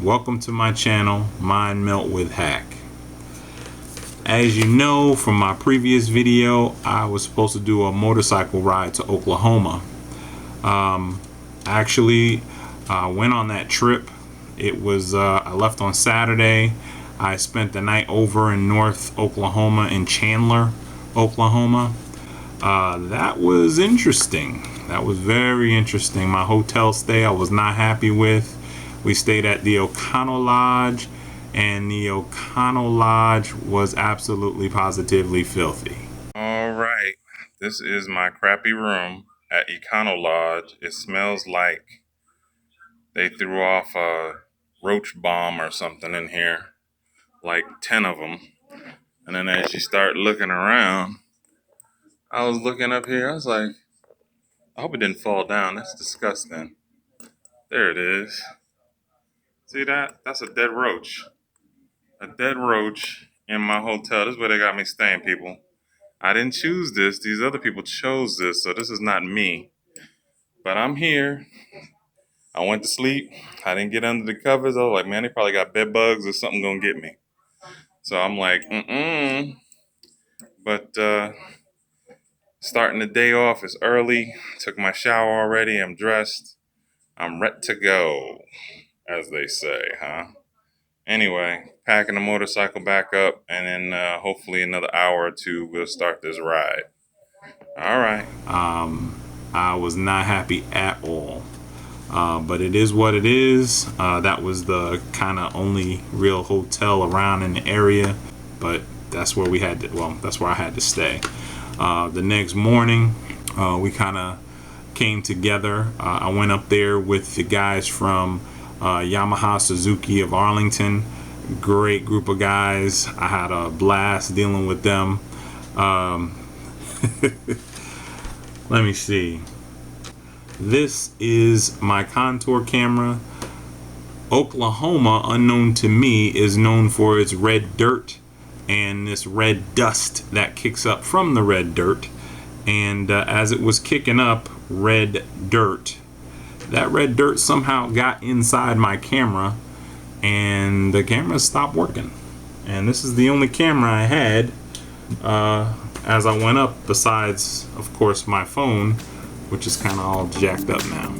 welcome to my channel, Mind Melt with Hack. As you know from my previous video, I was supposed to do a motorcycle ride to Oklahoma. Actually, I went on that trip. It was I left on Saturday. I spent the night over in North Oklahoma, in Chandler, Oklahoma. That was interesting. That was very interesting. My hotel stay I was not happy with. We stayed at the Econolodge, and the Econolodge was absolutely positively filthy. All right, this is my crappy room at Econolodge. It smells like they threw off a roach bomb or something in here, like 10 of them. And then as you start looking around, I was looking up here, I was like, I hope it didn't fall down. That's disgusting. There it is. See that? That's a dead roach. A dead roach in my hotel. This is where they got me staying, people. I didn't choose this. These other people chose this, so this is not me. But I'm here. I went to sleep. I didn't get under the covers. I was like, man, they probably got bed bugs or something gonna get me. So I'm like, But starting the day off is early. Took my shower already. I'm dressed. I'm ready to go, as they say, huh? Anyway, packing the motorcycle back up, and then hopefully another hour or two we'll start this ride. All right. I was not happy at all, but it is what it is. That was the kind of only real hotel around in the area, but that's where we had to. Well, that's where I had to stay. The next morning, we kind of came together. I went up there with the guys from Yamaha Suzuki of Arlington. Great group of guys. I had a blast dealing with them. Let me see. This is my contour camera. Oklahoma, unknown to me, is known for its red dirt and this red dust that kicks up from the red dirt. And as it was kicking up red dirt, that red dirt somehow got inside my camera, and the camera stopped working. And this is the only camera I had as I went up, besides, of course, my phone, which is kind of all jacked up now.